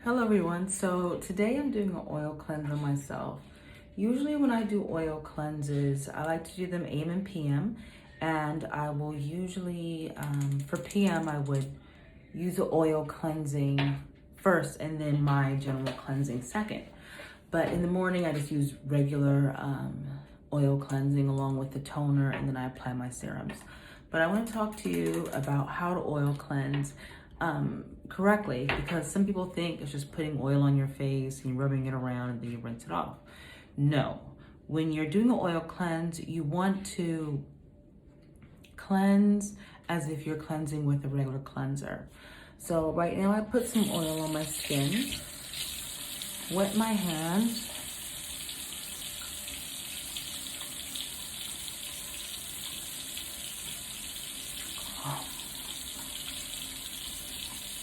Hello everyone, so today I'm doing an oil cleanse on myself. Usually when I do oil cleanses, I like to do them AM and PM, and I will usually, for PM, I would use the oil cleansing first and then my general cleansing second. But in the morning, I just use regular oil cleansing along with the toner, and then I apply my serums. But I want to talk to you about how to oil cleanse correctly, because some people think it's just putting oil on your face and rubbing it around and then you rinse it off. No, when you're doing an oil cleanse, you want to cleanse as if you're cleansing with a regular cleanser. So right now I put some oil on my skin, wet my hands,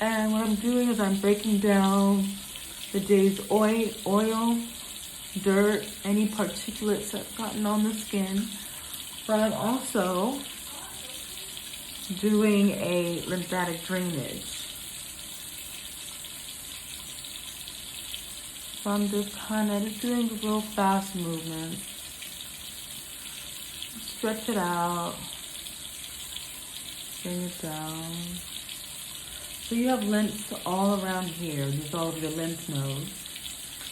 and what I'm doing is I'm breaking down the day's oil, dirt, any particulates that's gotten on the skin. But I'm also doing a lymphatic drainage. So I'm just kind of doing real fast movements. Stretch it out, bring it down. So you have lymphs all around here. These are all of your lymph nodes.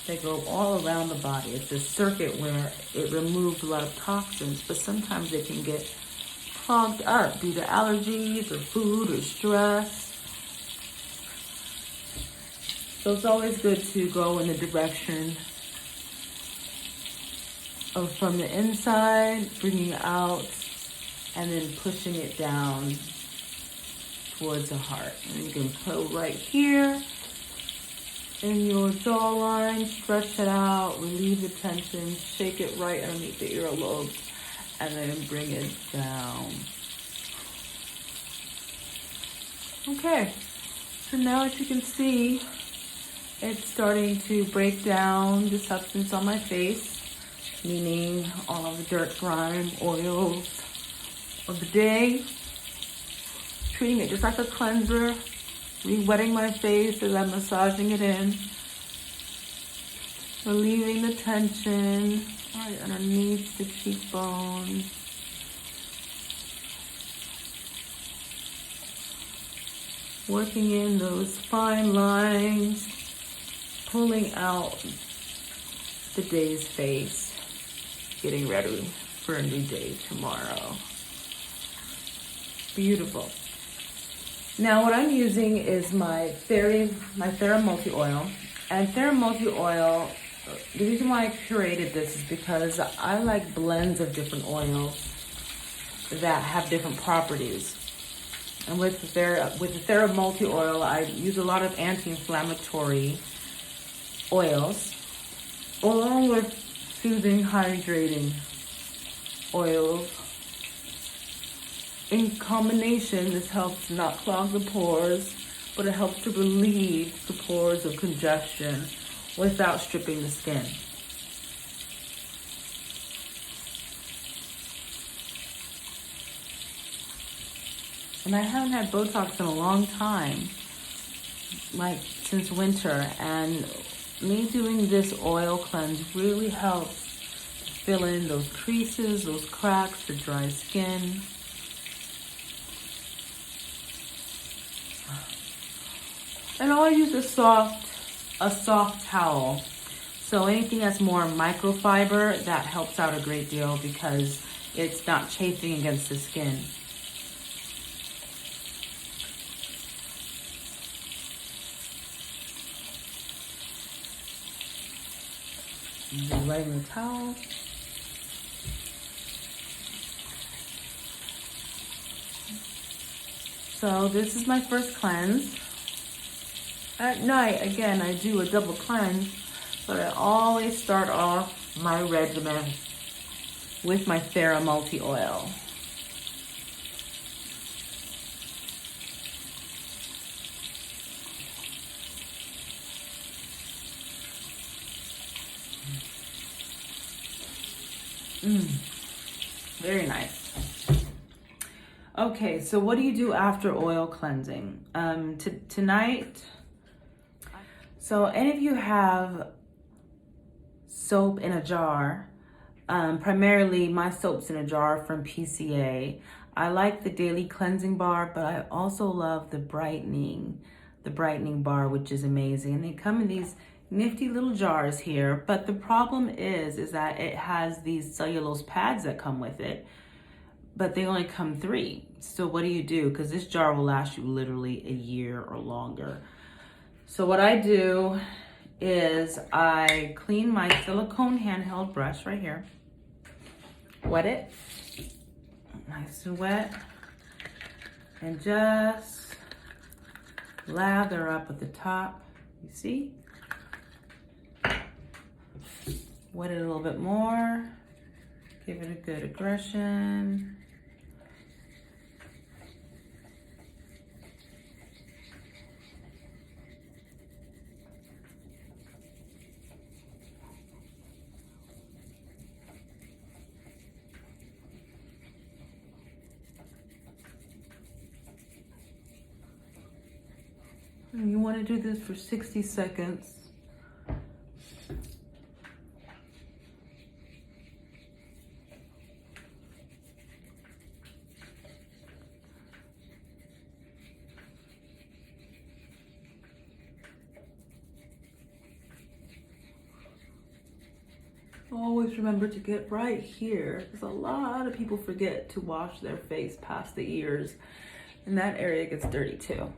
They go all around the body. It's a circuit where it removes a lot of toxins, but sometimes they can get clogged up due to allergies or food or stress. So it's always good to go in the direction of from the inside, bringing it out, and then pushing it down towards the heart. And you can put right here in your jawline, stretch it out, relieve the tension, shake it right underneath the earlobe, and then bring it down. Okay, so now as you can see, it's starting to break down the substance on my face, meaning all of the dirt, grime, oils of the day. Treating it just like a cleanser, re-wetting my face as I'm massaging it in, relieving the tension right underneath the cheekbones. Working in those fine lines, pulling out the day's face, getting ready for a new day tomorrow. Beautiful. Now what I'm using is my THERA multi-oil. And THERA multi-oil, the reason why I curated this is because I like blends of different oils that have different properties. And with the THERA multi-oil, I use a lot of anti-inflammatory oils, along with soothing, hydrating oils. In combination, this helps not clog the pores, but it helps to relieve the pores of congestion without stripping the skin. And I haven't had Botox in a long time, like since winter, and me doing this oil cleanse really helps fill in those creases, those cracks, the dry skin. And I'll use a soft towel. So anything that's more microfiber, that helps out a great deal because it's not chafing against the skin. Just right in the towel. So this is my first cleanse. At night, again, I do a double cleanse, but I always start off my regimen with my THERA multi-oil. Very nice. Okay, so what do you do after oil cleansing? Tonight, So any of you have soap in a jar, primarily my soap's in a jar from PCA. I like the daily cleansing bar, but I also love the brightening bar, which is amazing. And they come in these nifty little jars here, but the problem is that it has these cellulose pads that come with it, but they only come 3. So what do? Because this jar will last you literally a year or longer. So what I do is I clean my silicone handheld brush right here, wet it, nice and wet, and just lather up at the top, you see? Wet it a little bit more, give it a good aggression. And you want to do this for 60 seconds. Always remember to get right here, because a lot of people forget to wash their face past the ears, and that area gets dirty too.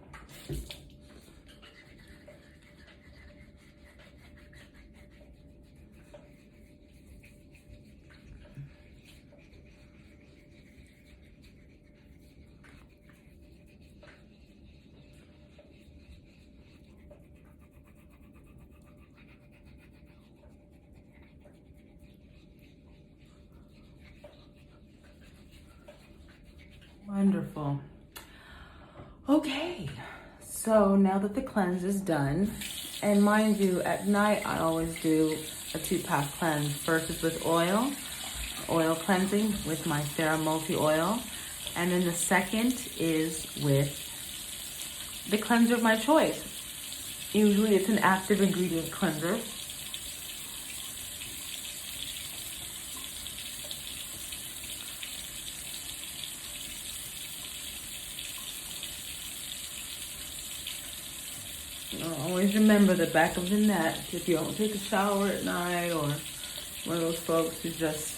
Wonderful. Okay, so now that the cleanse is done, and mind you, at night I always do a 2-path cleanse. First is with oil cleansing with my THERA multi-oil, and then the second is with the cleanser of my choice. Usually it's an active ingredient cleanser. Always remember the back of the neck if you don't take a shower at night, or one of those folks who just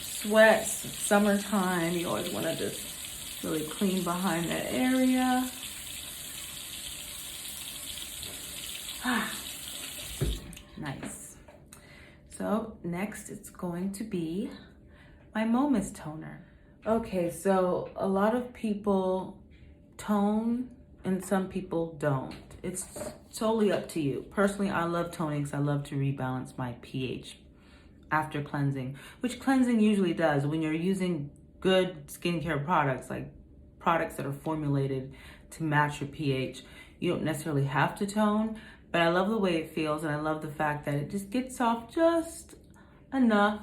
sweats summertime. You always want to just really clean behind that area. Nice. So next it's going to be my MSIT toner. Okay, so a lot of people tone and some people don't. It's totally up to you. Personally, I love toning because I love to rebalance my pH after cleansing, which cleansing usually does when you're using good skincare products, like products that are formulated to match your pH. You don't necessarily have to tone, but I love the way it feels, and I love the fact that it just gets off just enough,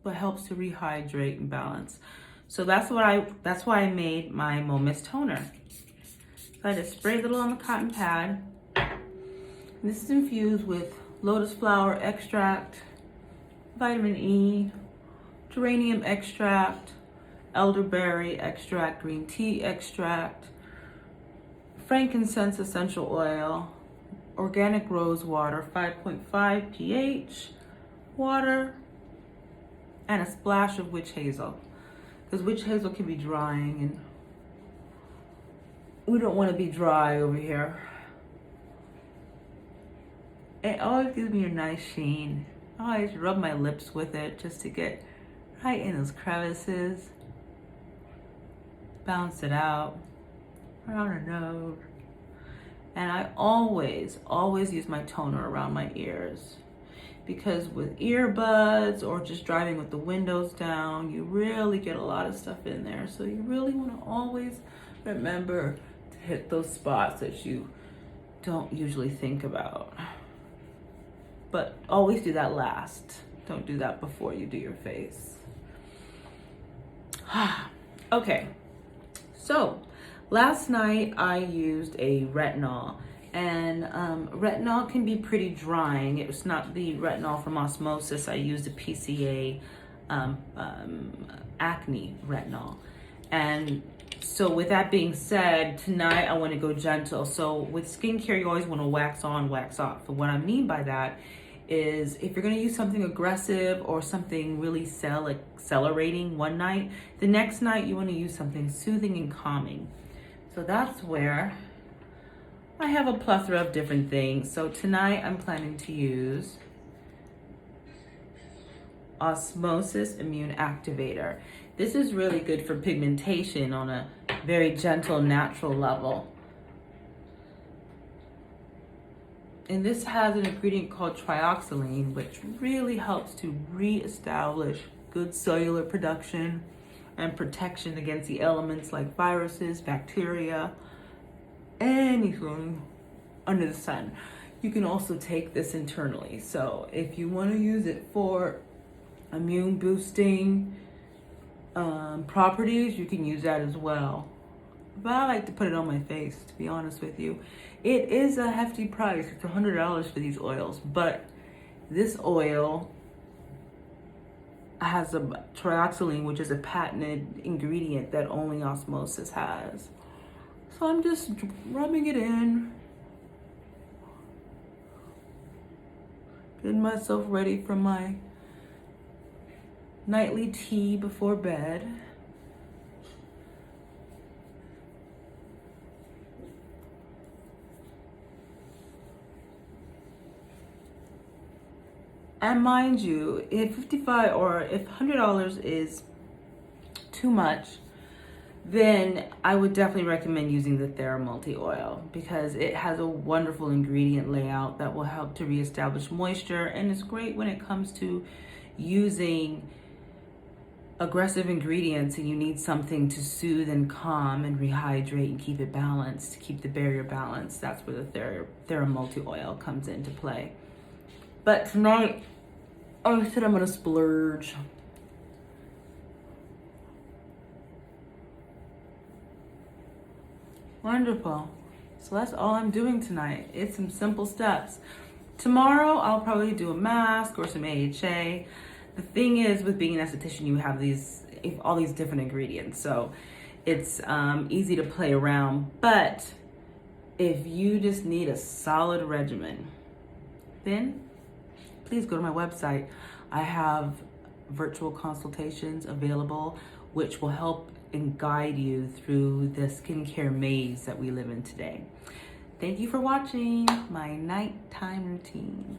but helps to rehydrate and balance. So that's why I made my MSIT toner. So I just spray a little on the cotton pad. This is infused with lotus flower extract, vitamin E, geranium extract, elderberry extract, green tea extract, frankincense essential oil, organic rose water, 5.5 pH, water, and a splash of witch hazel. Because witch hazel can be drying, and we don't want to be dry over here. It always gives me a nice sheen. I always rub my lips with it just to get right in those crevices. Bounce it out around the nose. And I always use my toner around my ears, because with earbuds or just driving with the windows down, you really get a lot of stuff in there. So you really want to always remember to hit those spots that you don't usually think about. But always do that last. Don't do that before you do your face. Okay, so last night I used a retinol, And retinol can be pretty drying. It's not the retinol from Osmosis. I use the PCA acne retinol. And so with that being said, tonight I want to go gentle. So with skincare, you always want to wax on, wax off. But what I mean by that is if you're going to use something aggressive or something really accelerating one night, the next night you want to use something soothing and calming. So that's where I have a plethora of different things. So tonight I'm planning to use Osmosis Immune Activator. This is really good for pigmentation on a very gentle, natural level. And this has an ingredient called trioxylene, which really helps to reestablish good cellular production and protection against the elements like viruses, bacteria, anything under the sun. You can also take this internally. So if you want to use it for immune boosting properties, you can use that as well. But I like to put it on my face, to be honest with you. It is a hefty price. It's $100 for these oils, but this oil has a trioxylene, which is a patented ingredient that only Osmosis has. So I'm just rubbing it in, getting myself ready for my nightly tea before bed. And mind you, if $100 is too much, then I would definitely recommend using the THERA multi-oil because it has a wonderful ingredient layout that will help to reestablish moisture, and it's great when it comes to using aggressive ingredients and you need something to soothe and calm and rehydrate and keep it balanced, keep the barrier balanced. That's where the THERA multi-oil comes into play. But tonight, I said I'm gonna splurge. Wonderful. So that's all I'm doing tonight. It's some simple steps. Tomorrow, I'll probably do a mask or some AHA. The thing is, with being an esthetician, you have all these different ingredients. So it's easy to play around. But if you just need a solid regimen, then please go to my website. I have virtual consultations available, which will help and guide you through the skincare maze that we live in today. Thank you for watching my nighttime routine.